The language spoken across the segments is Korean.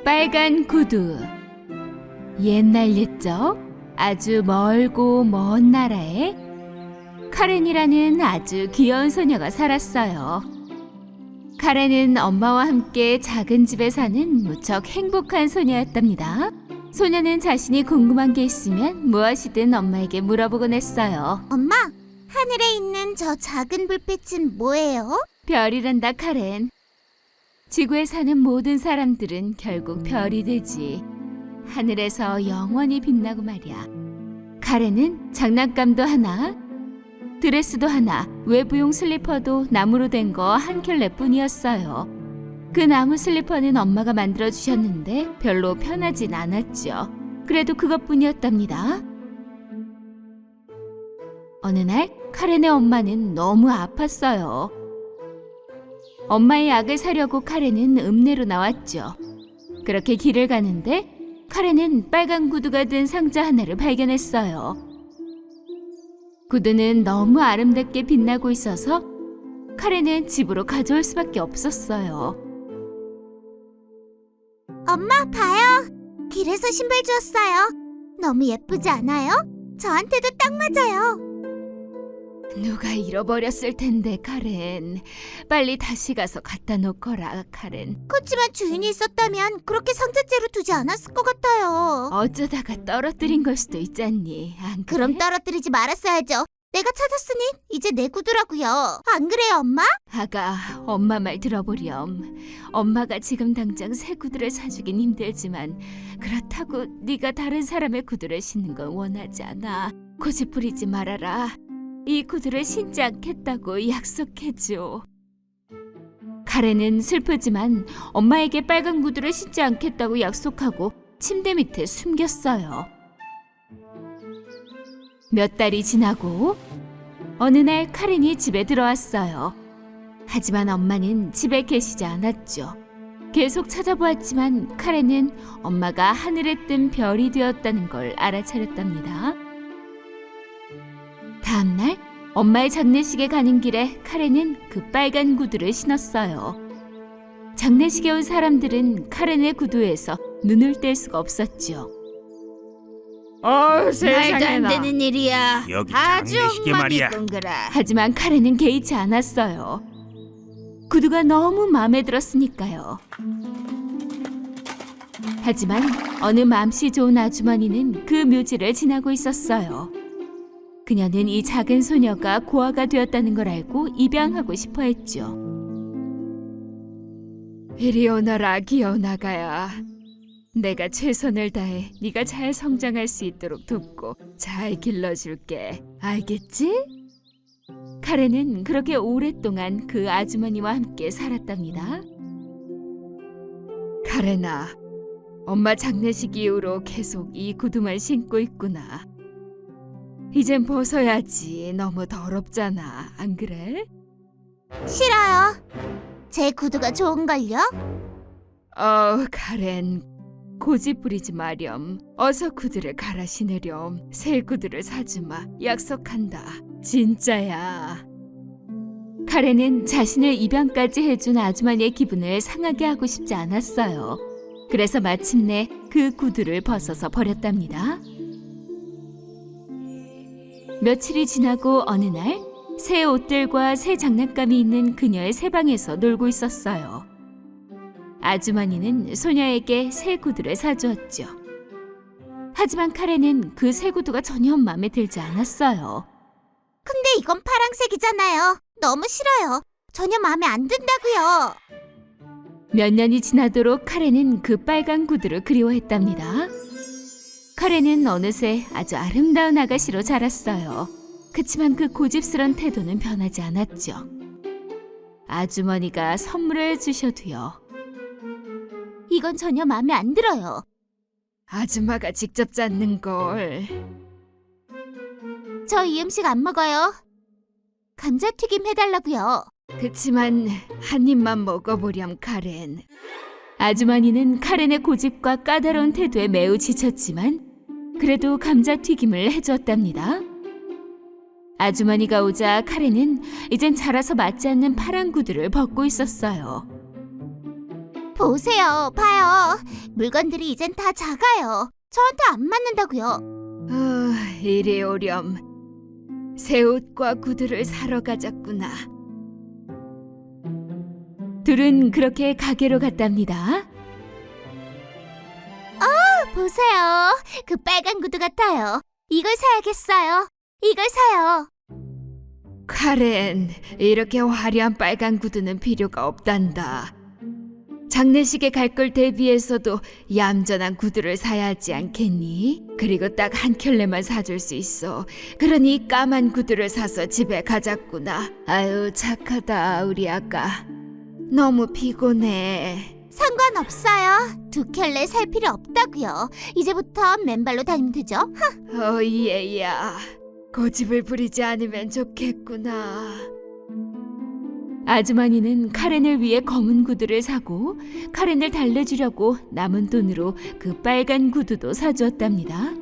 빨간 구두. 옛날 옛적 아주 멀고 먼 나라에 카렌이라는 아주 귀여운 소녀가 살았어요. 카렌은 엄마와 함께 작은 집에 사는 무척 행복한 소녀였답니다. 소녀는 자신이 궁금한 게 있으면 무엇이든 엄마에게 물어보곤 했어요. 엄마, 하늘에 있는 저 작은 불빛은 뭐예요? 별이란다, 카렌. 지구에 사는 모든 사람들은 결국 별이 되지. 하늘에서 영원히 빛나고 말이야. 카렌은 장난감도 하나, 드레스도 하나, 외부용 슬리퍼도 나무로 된 거 한 켤레뿐이었어요. 그 나무 슬리퍼는 엄마가 만들어주셨는데 별로 편하진 않았죠. 그래도 그것뿐이었답니다. 어느 날 카렌의 엄마는 너무 아팠어요. 엄마의 약을 사려고 카렌은 읍내로 나왔죠. 그렇게 길을 가는데 카렌은 빨간 구두가 든 상자 하나를 발견했어요. 구두는 너무 아름답게 빛나고 있어서 카렌은 집으로 가져올 수밖에 없었어요. 엄마, 봐요. 길에서 신발 주었어요. 너무 예쁘지 않아요? 저한테도 딱 맞아요. 누가 잃어버렸을 텐데, 카렌. 빨리 다시 가서 갖다 놓거라, 카렌. 그렇지만 주인이 있었다면 그렇게 상자째로 두지 않았을 것 같아요. 어쩌다가 떨어뜨린 걸 수도 있잖니, 안 그래? 그럼 떨어뜨리지 말았어야죠. 내가 찾았으니 이제 내 구두라고요. 안 그래요, 엄마? 아가, 엄마 말 들어보렴. 엄마가 지금 당장 새 구두를 사주긴 힘들지만 그렇다고 네가 다른 사람의 구두를 신는 건 원하지 않아. 고집 부리지 말아라. 이 구두를 신지 않겠다고 약속해줘. 카렌은 슬프지만 엄마에게 빨간 구두를 신지 않겠다고 약속하고 침대 밑에 숨겼어요. 몇 달이 지나고 어느 날 카렌이 집에 들어왔어요. 하지만 엄마는 집에 계시지 않았죠. 계속 찾아보았지만 카렌은 엄마가 하늘에 뜬 별이 되었다는 걸 알아차렸답니다. 다음날 엄마의 장례식에 가는 길에 카렌은 그 빨간 구두를 신었어요. 장례식에 온 사람들은 카렌의 구두에서 눈을 뗄 수가 없었죠. 말도 안 되는 일이야. 여기 아주 장례식이 엉망이 말이야. 끈그라. 하지만 카렌은 개의치 않았어요. 구두가 너무 마음에 들었으니까요. 하지만 어느 맘씨 좋은 아주머니는 그 묘지를 지나고 있었어요. 그녀는 이 작은 소녀가 고아가 되었다는 걸 알고 입양하고 싶어 했죠. 이리 오너라, 귀여운 아가야. 내가 최선을 다해 네가 잘 성장할 수 있도록 돕고 잘 길러줄게. 알겠지? 카렌은 그렇게 오랫동안 그 아주머니와 함께 살았답니다. 카렌아, 엄마 장례식 이후로 계속 이 구두만 신고 있구나. 이젠 벗어야지. 너무 더럽잖아. 안 그래? 싫어요. 제 구두가 좋은걸요? 카렌. 고집 부리지 마렴. 어서 구두를 갈아 신으렴. 새 구두를 사주마. 약속한다. 진짜야. 카렌은 자신을 입양까지 해준 아주머니의 기분을 상하게 하고 싶지 않았어요. 그래서 마침내 그 구두를 벗어서 버렸답니다. 며칠이 지나고 어느 날 새 옷들과 새 장난감이 있는 그녀의 새 방에서 놀고 있었어요. 아주머니는 소녀에게 새 구두를 사주었죠. 하지만 카렌은 그 새 구두가 전혀 마음에 들지 않았어요. 근데 이건 파랑색이잖아요. 너무 싫어요. 전혀 마음에 안 든다고요. 몇 년이 지나도록 카렌은 그 빨간 구두를 그리워했답니다. 카렌은 어느새 아주 아름다운 아가씨로 자랐어요. 그치만 그 고집스런 태도는 변하지 않았죠. 아주머니가 선물을 주셔도요. 이건 전혀 마음에 안 들어요. 아줌마가 직접 짰는 걸. 저 이 음식 안 먹어요. 감자튀김 해달라고요. 그치만 한 입만 먹어보렴, 카렌. 아주머니는 카렌의 고집과 까다로운 태도에 매우 지쳤지만 그래도 감자튀김을 해주었답니다. 아주머니가 오자 카렌은 이젠 자라서 맞지 않는 파란 구두를 벗고 있었어요. 보세요, 봐요. 물건들이 이젠 다 작아요. 저한테 안 맞는다고요. 이리 오렴. 새 옷과 구두를 사러 가자꾸나. 둘은 그렇게 가게로 갔답니다. 보세요. 그 빨간 구두 같아요. 이걸 사야겠어요. 이걸 사요. 카렌, 이렇게 화려한 빨간 구두는 필요가 없단다. 장례식에 갈 걸 대비해서도 얌전한 구두를 사야 하지 않겠니? 그리고 딱 한 켤레만 사줄 수 있어. 그러니 까만 구두를 사서 집에 가자꾸나. 아유, 착하다, 우리 아가. 너무 피곤해. 상관없어요. 2켤레 살 필요 없다고요. 이제부터 맨발로 다니면 되죠? 얘야. 고집을 부리지 않으면 좋겠구나. 아주머니는 카렌을 위해 검은 구두를 사고 카렌을 달래주려고 남은 돈으로 그 빨간 구두도 사주었답니다.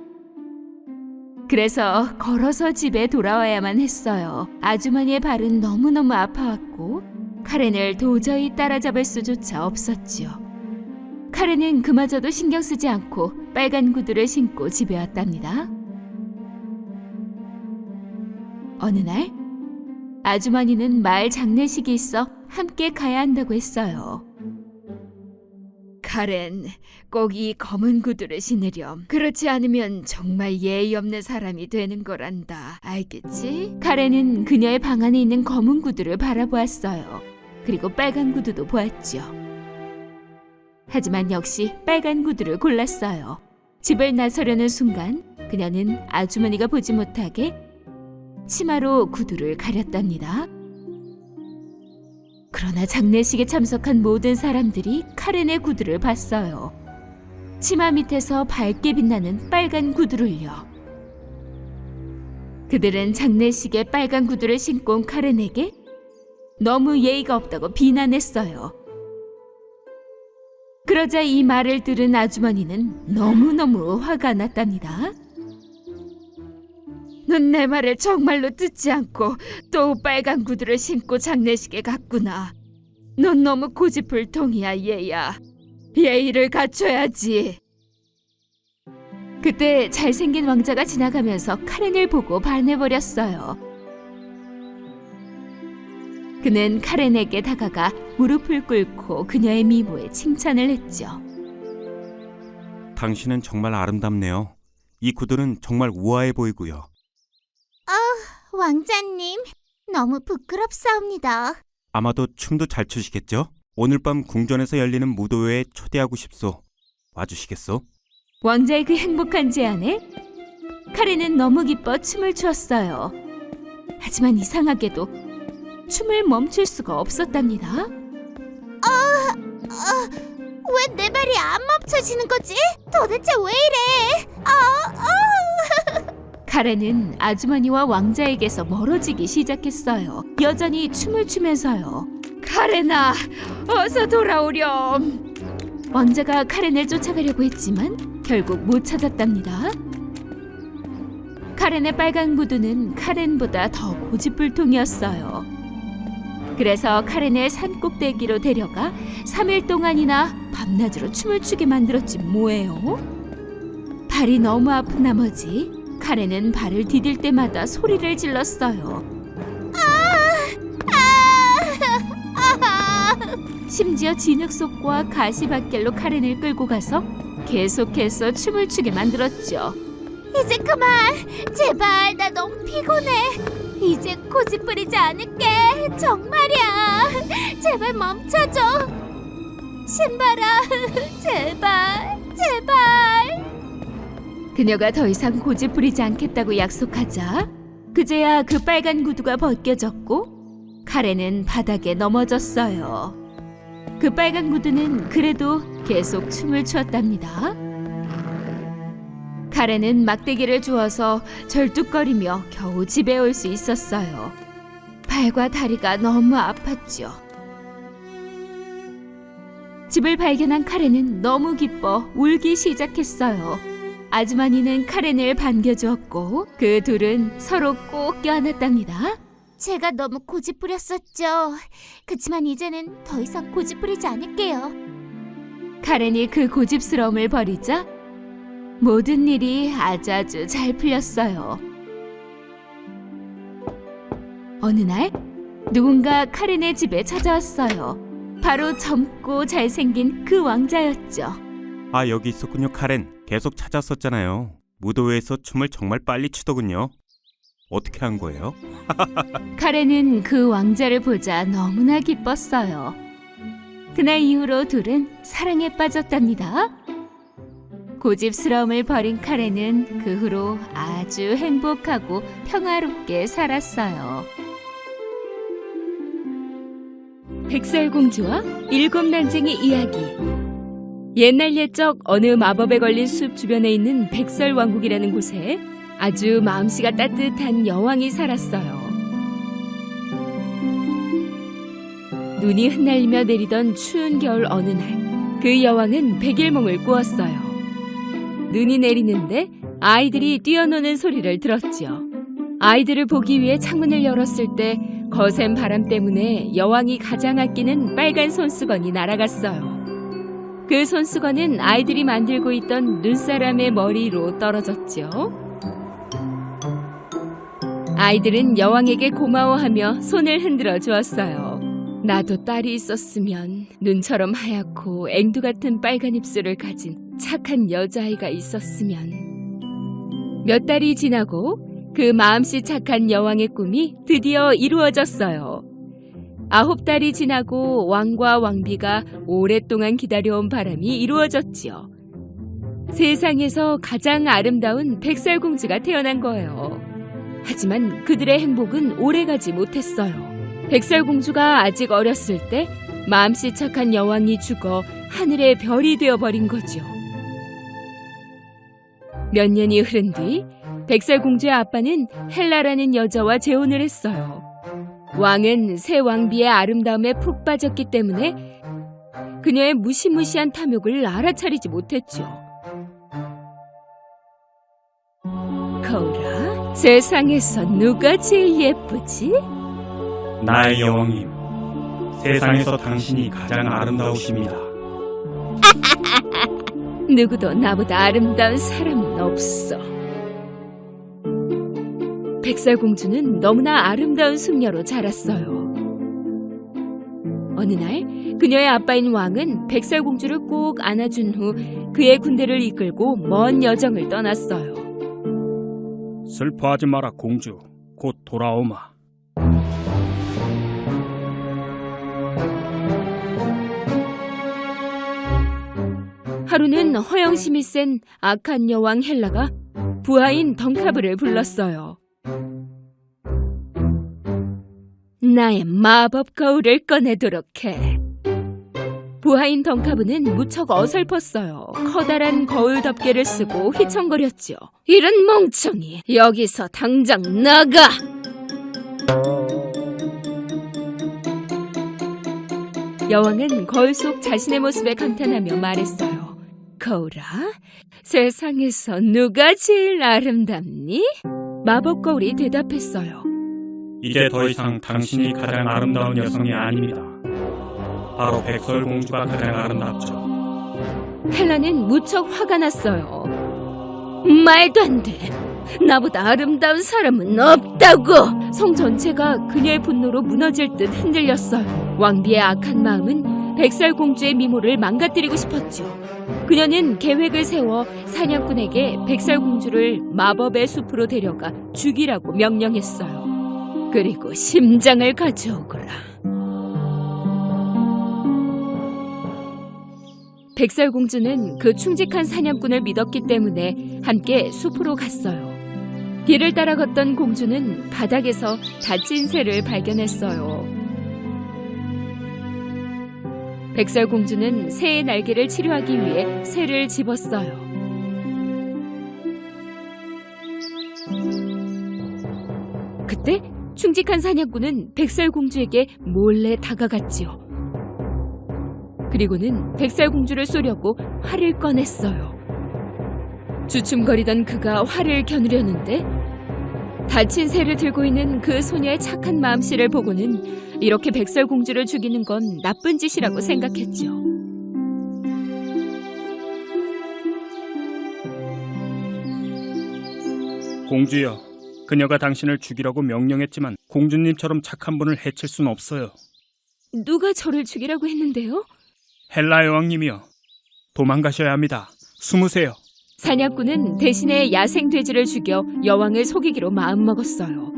그래서 걸어서 집에 돌아와야만 했어요. 아주머니의 발은 너무너무 아파왔고 카렌을 도저히 따라잡을 수조차 없었지요. 카렌은 그마저도 신경 쓰지 않고 빨간 구두를 신고 집에 왔답니다. 어느 날 아주머니는 마을 장례식이 있어 함께 가야 한다고 했어요. 카렌, 꼭 이 검은 구두를 신으렴. 그렇지 않으면 정말 예의 없는 사람이 되는 거란다. 알겠지? 카렌은 그녀의 방 안에 있는 검은 구두를 바라보았어요. 그리고 빨간 구두도 보았죠. 하지만 역시 빨간 구두를 골랐어요. 집을 나서려는 순간 그녀는 아주머니가 보지 못하게 치마로 구두를 가렸답니다. 그러나 장례식에 참석한 모든 사람들이 카렌의 구두를 봤어요. 치마 밑에서 밝게 빛나는 빨간 구두를요. 그들은 장례식에 빨간 구두를 신고 온 카렌에게 너무 예의가 없다고 비난했어요. 그러자 이 말을 들은 아주머니는 너무너무 화가 났답니다. 넌 내 말을 정말로 듣지 않고 또 빨간 구두를 신고 장례식에 갔구나. 넌 너무 고집불통이야, 얘야. 예의를 갖춰야지. 그때 잘생긴 왕자가 지나가면서 카렌을 보고 반해버렸어요. 그는 카렌에게 다가가 무릎을 꿇고 그녀의 미모에 칭찬을 했죠. 당신은 정말 아름답네요. 이 구두는 정말 우아해 보이고요. 왕자님, 너무 부끄럽사옵니다. 아마도 춤도 잘 추시겠죠? 오늘 밤 궁전에서 열리는 무도회에 초대하고 싶소. 와주시겠소? 왕자의 그 행복한 제안에 카렌은 너무 기뻐 춤을 추었어요. 하지만 이상하게도 춤을 멈출 수가 없었답니다. 왜 내 발이 안 멈춰지는 거지? 도대체 왜 이래? 카렌은 아주머니와 왕자에게서 멀어지기 시작했어요. 여전히 춤을 추면서요. 카렌아, 어서 돌아오렴. 왕자가 카렌을 쫓아가려고 했지만 결국 못 찾았답니다. 카렌의 빨간 구두는 카렌보다 더 고집불통이었어요. 그래서 카렌을 산 꼭대기로 데려가 3일 동안이나 밤낮으로 춤을 추게 만들었지 뭐예요. 발이 너무 아픈 나머지 카렌은 발을 디딜 때마다 소리를 질렀어요. 심지어 진흙속과 가시밭길로 카렌을 끌고 가서 계속해서 춤을 추게 만들었죠. 이제 그만. 제발, 나 너무 피곤해. 이제 고집 부리지 않을게. 정말이야. 제발 멈춰줘. 신발아, 제발, 제발. 그녀가 더 이상 고집 부리지 않겠다고 약속하자 그제야 그 빨간 구두가 벗겨졌고 카렌은 바닥에 넘어졌어요. 그 빨간 구두는 그래도 계속 춤을 추었답니다. 카렌은 막대기를 주워서 절뚝거리며 겨우 집에 올 수 있었어요. 발과 다리가 너무 아팠죠. 집을 발견한 카렌은 너무 기뻐 울기 시작했어요. 아주머니는 카렌을 반겨주었고 그 둘은 서로 꼭 껴안았답니다. 제가 너무 고집 부렸었죠. 그치만 이제는 더 이상 고집 부리지 않을게요. 카렌이 그 고집스러움을 버리자 모든 일이 아주 잘 풀렸어요. 어느 날 누군가 카렌의 집에 찾아왔어요. 바로 젊고 잘생긴 그 왕자였죠. 아, 여기 있었군요, 카렌. 계속 찾았었잖아요. 무도회에서 춤을 정말 빨리 추더군요. 어떻게 한 거예요? 카렌은 그 왕자를 보자 너무나 기뻤어요. 그날 이후로 둘은 사랑에 빠졌답니다. 고집스러움을 버린 카렌은 그 후로 아주 행복하고 평화롭게 살았어요. 백설공주와 일곱 난쟁이 이야기. 옛날 옛적 어느 마법에 걸린 숲 주변에 있는 백설왕국이라는 곳에 아주 마음씨가 따뜻한 여왕이 살았어요. 눈이 흩날리며 내리던 추운 겨울 어느 날, 그 여왕은 백일몽을 꾸었어요. 눈이 내리는데 아이들이 뛰어노는 소리를 들었지요. 아이들을 보기 위해 창문을 열었을 때 거센 바람 때문에 여왕이 가장 아끼는 빨간 손수건이 날아갔어요. 그 손수건은 아이들이 만들고 있던 눈사람의 머리로 떨어졌죠. 아이들은 여왕에게 고마워하며 손을 흔들어 주었어요. 나도 딸이 있었으면 눈처럼 하얗고 앵두 같은 빨간 입술을 가진 착한 여자아이가 있었으면. 몇 달이 지나고 그 마음씨 착한 여왕의 꿈이 드디어 이루어졌어요. 9달이 지나고 왕과 왕비가 오랫동안 기다려온 바람이 이루어졌지요. 세상에서 가장 아름다운 백설공주가 태어난 거예요. 하지만 그들의 행복은 오래가지 못했어요. 백설공주가 아직 어렸을 때 마음씨 착한 여왕이 죽어 하늘의 별이 되어버린 거죠. 몇 년이 흐른 뒤 백설공주의 아빠는 헬라라는 여자와 재혼을 했어요. 왕은 새 왕비의 아름다움에 푹 빠졌기 때문에 그녀의 무시무시한 탐욕을 알아차리지 못했죠. 거울아, 세상에서 누가 제일 예쁘지? 나의 여왕님, 세상에서 당신이 가장 아름다우십니다. 누구도 나보다 아름다운 사람은 없어. 백설공주는 너무나 아름다운 숙녀로 자랐어요. 어느 날 그녀의 아빠인 왕은 백설공주를 꼭 안아준 후 그의 군대를 이끌고 먼 여정을 떠났어요. 슬퍼하지 마라 공주, 곧 돌아오마. 하루는 허영심이 센 악한 여왕 헬라가 부하인 덩카브를 불렀어요. 나의 마법 거울을 꺼내도록 해. 부하인 덩카브는 무척 어설펐어요. 커다란 거울 덮개를 쓰고 휘청거렸죠. 이런 멍청이, 여기서 당장 나가! 여왕은 거울 속 자신의 모습에 감탄하며 말했어요. 거울아, 세상에서 누가 제일 아름답니? 마법 거울이 대답했어요. 이제 더 이상 당신이 가장 아름다운 여성이 아닙니다. 바로 백설공주가 가장 아름답죠. 헬라는 무척 화가 났어요. 말도 안 돼. 나보다 아름다운 사람은 없다고. 성 전체가 그녀의 분노로 무너질 듯 흔들렸어요. 왕비의 악한 마음은 백설공주의 미모를 망가뜨리고 싶었죠. 그녀는 계획을 세워 사냥꾼에게 백설공주를 마법의 숲으로 데려가 죽이라고 명령했어요. 그리고 심장을 가져오거라. 백설공주는 그 충직한 사냥꾼을 믿었기 때문에 함께 숲으로 갔어요. 길을 따라 걷던 공주는 바닥에서 다친 새를 발견했어요. 백설공주는 새의 날개를 치료하기 위해 새를 집었어요. 그때 충직한 사냥꾼은 백설공주에게 몰래 다가갔지요. 그리고는 백설공주를 쏘려고 활을 꺼냈어요. 주춤거리던 그가 활을 겨누려는데 다친 새를 들고 있는 그 소녀의 착한 마음씨를 보고는 이렇게 백설공주를 죽이는 건 나쁜 짓이라고 생각했죠. 공주여, 그녀가 당신을 죽이라고 명령했지만 공주님처럼 착한 분을 해칠 순 없어요. 누가 저를 죽이라고 했는데요? 헬라 여왕님이여, 도망가셔야 합니다. 숨으세요. 사냥꾼은 대신에 야생 돼지를 죽여 여왕을 속이기로 마음먹었어요.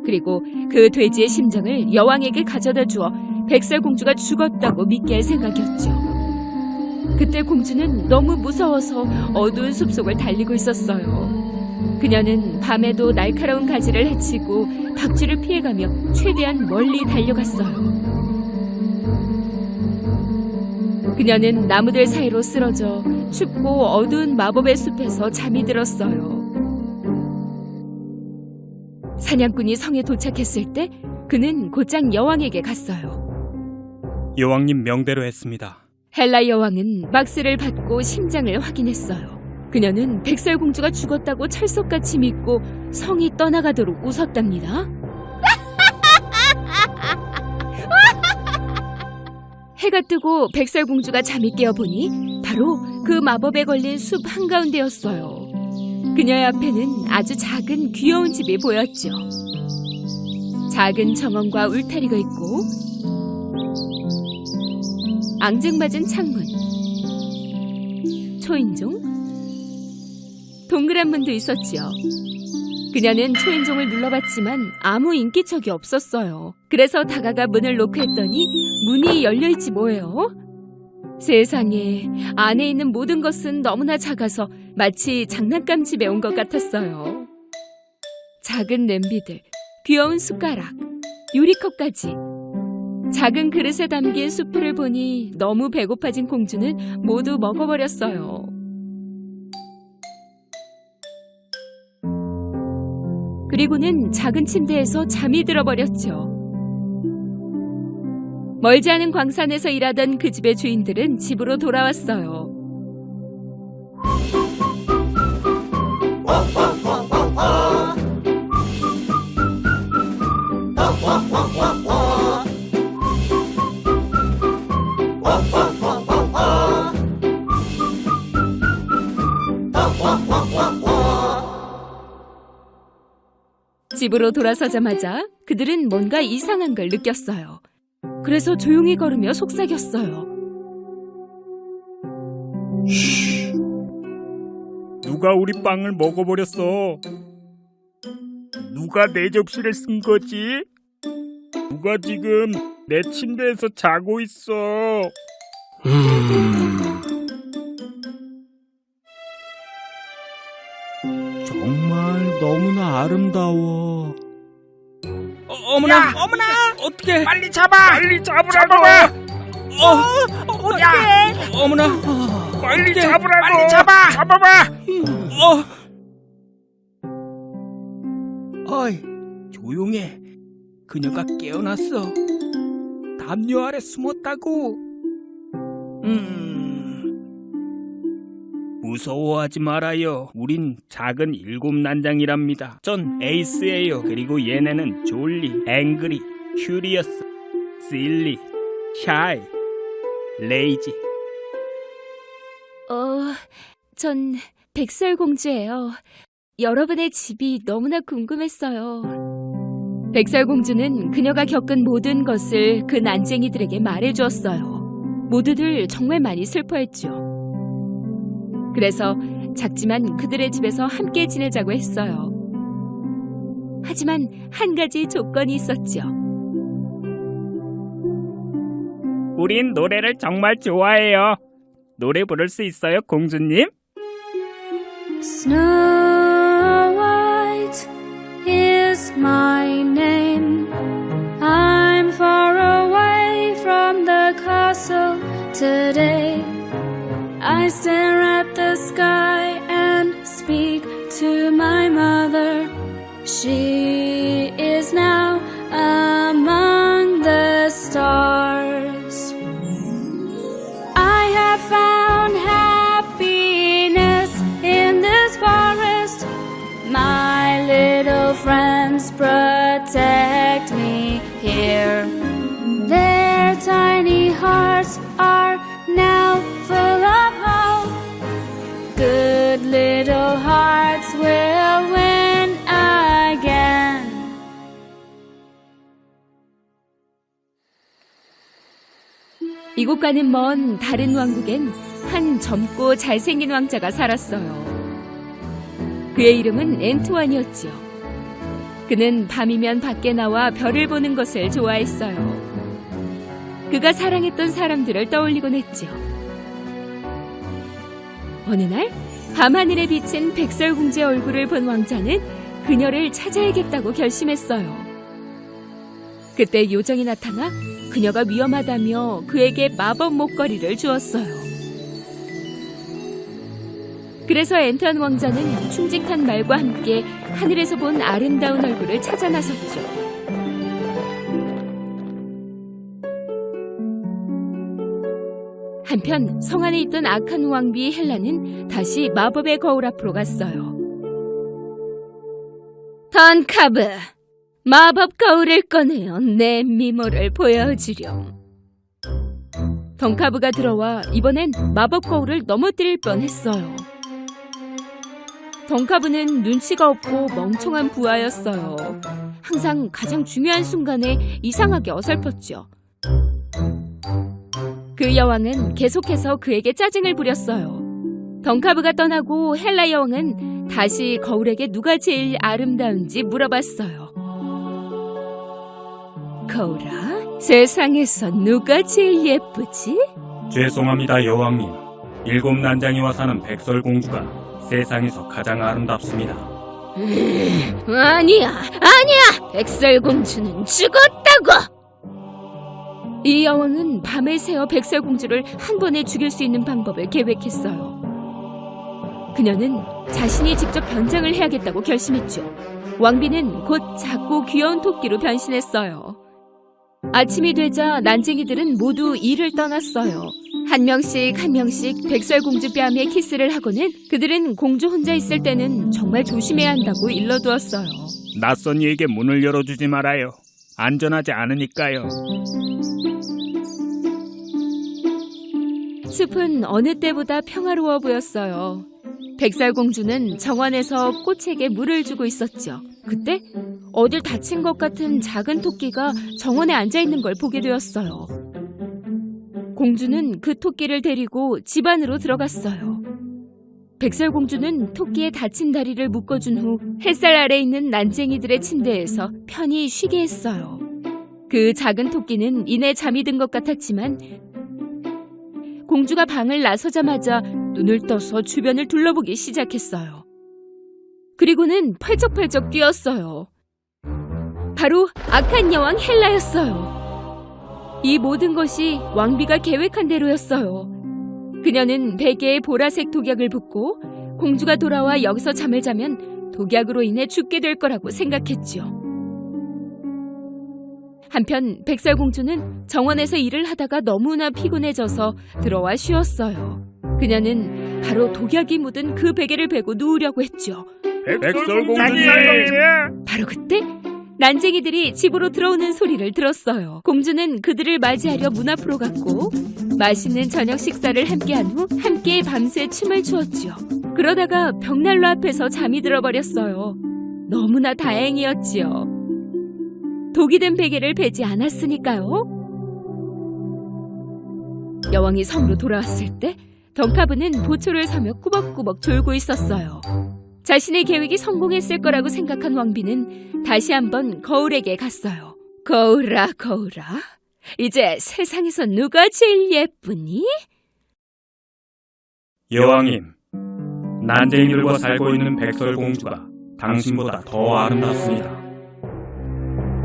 그리고 그 돼지의 심장을 여왕에게 가져다 주어 백설공주가 죽었다고 믿게 할 생각이었죠. 그때 공주는 너무 무서워서 어두운 숲속을 달리고 있었어요. 그녀는 밤에도 날카로운 가지를 헤치고 박쥐를 피해가며 최대한 멀리 달려갔어요. 그녀는 나무들 사이로 쓰러져 춥고 어두운 마법의 숲에서 잠이 들었어요. 사냥꾼이 성에 도착했을 때 그는 곧장 여왕에게 갔어요. 여왕님 명대로 했습니다. 헬라 여왕은 막스를 받고 심장을 확인했어요. 그녀는 백설공주가 죽었다고 철석같이 믿고 성이 떠나가도록 웃었답니다. 해가 뜨고 백설공주가 잠이 깨어보니 바로 그 마법에 걸린 숲 한가운데였어요. 그녀의 앞에는 아주 작은 귀여운 집이 보였죠. 작은 정원과 울타리가 있고 앙증맞은 창문, 초인종, 동그란 문도 있었지요. 그녀는 초인종을 눌러봤지만 아무 인기척이 없었어요. 그래서 다가가 문을 노크했더니 문이 열려있지 뭐예요? 세상에, 안에 있는 모든 것은 너무나 작아서 마치 장난감 집에 온 것 같았어요. 작은 냄비들, 귀여운 숟가락, 유리컵까지. 작은 그릇에 담긴 수프를 보니 너무 배고파진 공주는 모두 먹어버렸어요. 그리고는 작은 침대에서 잠이 들어버렸죠. 멀지 않은 광산에서 일하던 그 집의 주인들은 집으로 돌아왔어요. 집으로 돌아서자마자 그들은 뭔가 이상한 걸 느꼈어요. 그래서 조용히 걸으며 속삭였어요. 누가 우리 빵을 먹어버렸어? 누가 내 접시를 쓴 거지? 누가 지금 내 침대에서 자고 있어? 정말 너무나 아름다워. 어머나, 어머나! 어떻게? 빨리 잡아! 빨리 잡으라고! 어떡해! 어머나! 빨리 잡으라고! 빨리 잡아! 잡아봐! 어이, 조용해. 그녀가 깨어났어. 담요 아래 숨었다고. 무서워하지 말아요. 우린 작은 7난장이랍니다. 전 에이스예요. 그리고 얘네는 졸리, 앵그리, 큐리어스, 실리, 샤이, 레이지. 전 백설공주예요. 여러분의 집이 너무나 궁금했어요. 백설공주는 그녀가 겪은 모든 것을 그 난쟁이들에게 말해주었어요. 모두들 정말 많이 슬퍼했죠. 그래서 작지만 그들의 집에서 함께 지내자고 했어요. 하지만 한 가지 조건이 있었죠. 우린 노래를 정말 좋아해요. 노래 부를 수 있어요, 공주님? Snow White is my name. I'm far away from the castle today. I stare at the sky and speak to my mother. She is now among the stars. I have found happiness in this forest. My little friends protect me here. Their tiny hearts are now full of hope. Good little hearts will win 이곳과는 먼 다른 왕국엔 한 젊고 잘생긴 왕자가 살았어요. 그의 이름은 앤투안이었지요. 그는 밤이면 밖에 나와 별을 보는 것을 좋아했어요. 그가 사랑했던 사람들을 떠올리곤 했지요. 어느 날 밤하늘에 비친 백설공주의 얼굴을 본 왕자는 그녀를 찾아야겠다고 결심했어요. 그때 요정이 나타나 그녀가 위험하다며 그에게 마법 목걸이를 주었어요. 그래서 앤투안 왕자는 충직한 말과 함께 하늘에서 본 아름다운 얼굴을 찾아 나섰죠. 한편 성 안에 있던 악한 왕비 헬라는 다시 마법의 거울 앞으로 갔어요. 던카브, 마법 거울을 꺼내어 내 미모를 보여주렴. 던카브가 들어와 이번엔 마법 거울을 넘어뜨릴 뻔했어요. 던카브는 눈치가 없고 멍청한 부하였어요. 항상 가장 중요한 순간에 이상하게 어설펐죠. 그 여왕은 계속해서 그에게 짜증을 부렸어요. 던카브가 떠나고 헬라 여왕은 다시 거울에게 누가 제일 아름다운지 물어봤어요. 거울아, 세상에서 누가 제일 예쁘지? 죄송합니다, 여왕님. 7난쟁이와 사는 백설공주가 세상에서 가장 아름답습니다. 아니야! 백설공주는 죽었다고! 이 여왕은 밤을 새워 백설공주를 한 번에 죽일 수 있는 방법을 계획했어요. 그녀는 자신이 직접 변장을 해야겠다고 결심했죠. 왕비는 곧 작고 귀여운 토끼로 변신했어요. 아침이 되자 난쟁이들은 모두 일을 떠났어요. 한 명씩 백설공주 뺨에 키스를 하고는 그들은 공주 혼자 있을 때는 정말 조심해야 한다고 일러두었어요. 낯선 이에게 문을 열어주지 말아요. 안전하지 않으니까요. 숲은 어느 때보다 평화로워 보였어요. 백설공주는 정원에서 꽃에게 물을 주고 있었죠. 그때 어딜 다친 것 같은 작은 토끼가 정원에 앉아있는 걸 보게 되었어요. 공주는 그 토끼를 데리고 집 안으로 들어갔어요. 백설공주는 토끼의 다친 다리를 묶어준 후 햇살 아래 있는 난쟁이들의 침대에서 편히 쉬게 했어요. 그 작은 토끼는 이내 잠이 든 것 같았지만 공주가 방을 나서자마자 눈을 떠서 주변을 둘러보기 시작했어요. 그리고는 펄쩍펄쩍 뛰었어요. 바로 악한 여왕 헬라였어요. 이 모든 것이 왕비가 계획한 대로였어요. 그녀는 베개에 보라색 독약을 붓고 공주가 돌아와 여기서 잠을 자면 독약으로 인해 죽게 될 거라고 생각했죠. 한편 백설공주는 정원에서 일을 하다가 너무나 피곤해져서 들어와 쉬었어요. 그녀는 바로 독약이 묻은 그 베개를 베고 누우려고 했죠. 백설공주님! 바로 그때 난쟁이들이 집으로 들어오는 소리를 들었어요. 공주는 그들을 맞이하려 문 앞으로 갔고 맛있는 저녁 식사를 함께한 후 함께 밤새 춤을 추었죠. 그러다가 벽난로 앞에서 잠이 들어버렸어요. 너무나 다행이었지요. 독이 든 베개를 베지 않았으니까요. 여왕이 성으로 돌아왔을 때 던카브는 보초를 서며 꾸벅꾸벅 졸고 있었어요. 자신의 계획이 성공했을 거라고 생각한 왕비는 다시 한번 거울에게 갔어요. 거울아, 이제 세상에서 누가 제일 예쁘니? 여왕님, 난쟁이들과 살고 있는 백설공주가 당신보다 더 아름답습니다.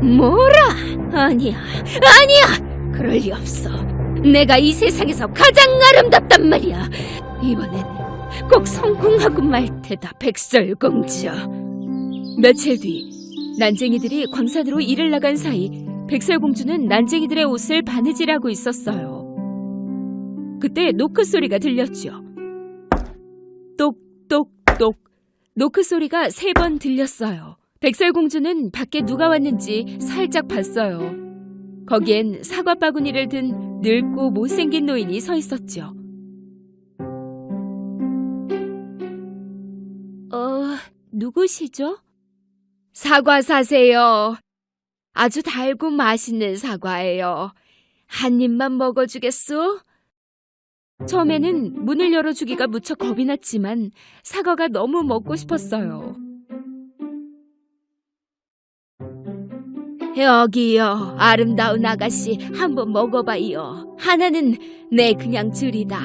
뭐라? 아니야. 그럴 리 없어. 내가 이 세상에서 가장 아름답단 말이야. 이번엔 꼭 성공하고 말 테다, 백설공주. 며칠 뒤 난쟁이들이 광산으로 일을 나간 사이 백설공주는 난쟁이들의 옷을 바느질하고 있었어요. 그때 노크 소리가 들렸죠. 똑똑똑. 노크 소리가 3번 들렸어요. 백설공주는 밖에 누가 왔는지 살짝 봤어요. 거기엔 사과 바구니를 든 늙고 못생긴 노인이 서 있었죠. 누구시죠? 사과 사세요. 아주 달고 맛있는 사과예요. 한 입만 먹어주겠소? 처음에는 문을 열어주기가 무척 겁이 났지만 사과가 너무 먹고 싶었어요. 여기요, 아름다운 아가씨, 한번 먹어봐요. 하나는 내 그냥 줄이다.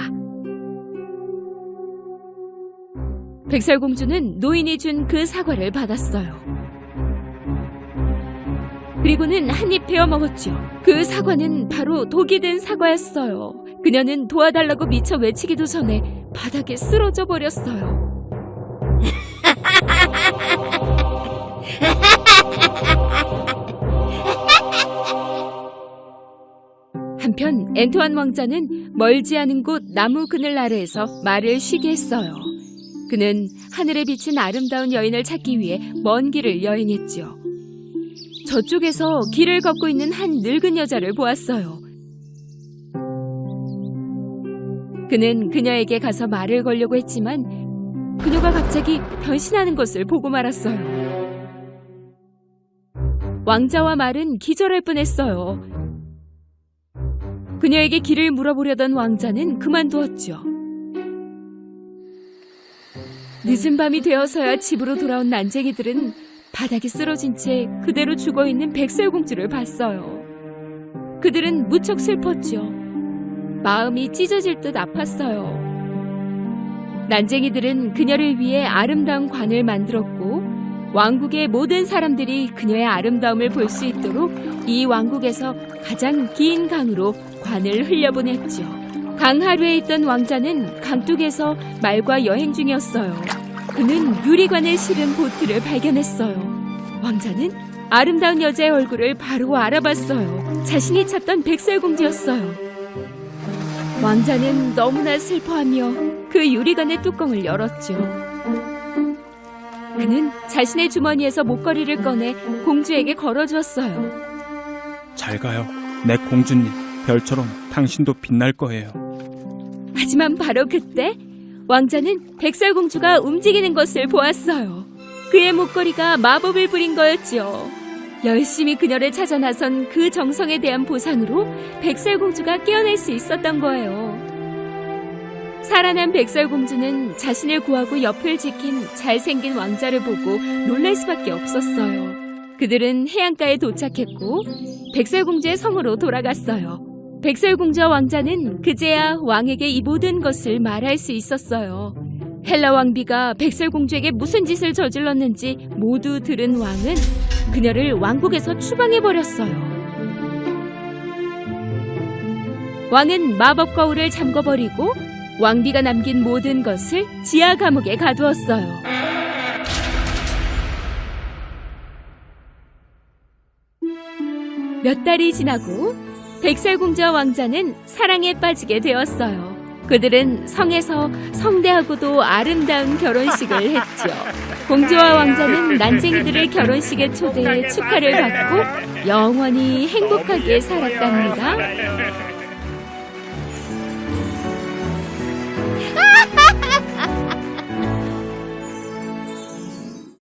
백설공주는 노인이 준 그 사과를 받았어요. 그리고는 한 입 베어 먹었죠. 그 사과는 바로 독이 든 사과였어요. 그녀는 도와달라고 미쳐 외치기도 전에 바닥에 쓰러져 버렸어요. 한편 엔토안 왕자는 멀지 않은 곳 나무 그늘 아래에서 말을 쉬게 했어요. 그는 하늘에 비친 아름다운 여인을 찾기 위해 먼 길을 여행했죠. 저쪽에서 길을 걷고 있는 한 늙은 여자를 보았어요. 그는 그녀에게 가서 말을 걸려고 했지만 그녀가 갑자기 변신하는 것을 보고 말았어요. 왕자와 말은 기절할 뻔했어요. 그녀에게 길을 물어보려던 왕자는 그만두었죠. 늦은 밤이 되어서야 집으로 돌아온 난쟁이들은 바닥에 쓰러진 채 그대로 죽어있는 백설공주를 봤어요. 그들은 무척 슬펐죠. 마음이 찢어질 듯 아팠어요. 난쟁이들은 그녀를 위해 아름다운 관을 만들었고 왕국의 모든 사람들이 그녀의 아름다움을 볼 수 있도록 이 왕국에서 가장 긴 강으로 관을 흘려보냈죠. 강 하류에 있던 왕자는 강둑에서 말과 여행 중이었어요. 그는 유리관에 실은 보트를 발견했어요. 왕자는 아름다운 여자의 얼굴을 바로 알아봤어요. 자신이 찾던 백설공주였어요. 왕자는 너무나 슬퍼하며 그 유리관의 뚜껑을 열었죠. 그는 자신의 주머니에서 목걸이를 꺼내 공주에게 걸어주었어요. 잘 가요. 내 공주님. 별처럼 당신도 빛날 거예요. 하지만 바로 그때 왕자는 백설공주가 움직이는 것을 보았어요. 그의 목걸이가 마법을 부린 거였죠. 열심히 그녀를 찾아 나선 그 정성에 대한 보상으로 백설공주가 깨어날 수 있었던 거예요. 살아난 백설공주는 자신을 구하고 옆을 지킨 잘생긴 왕자를 보고 놀랄 수밖에 없었어요. 그들은 해안가에 도착했고 백설공주의 성으로 돌아갔어요. 백설공주와 왕자는 그제야 왕에게 이 모든 것을 말할 수 있었어요. 헬라 왕비가 백설공주에게 무슨 짓을 저질렀는지 모두 들은 왕은 그녀를 왕국에서 추방해버렸어요. 왕은 마법 거울을 잠궈버리고 왕비가 남긴 모든 것을 지하 감옥에 가두었어요. 몇 달이 지나고 백설공주와 왕자는 사랑에 빠지게 되었어요. 그들은 성에서 성대하고도 아름다운 결혼식을 했죠. 공주와 왕자는 난쟁이들을 결혼식에 초대해 축하를 받고 영원히 행복하게 살았답니다.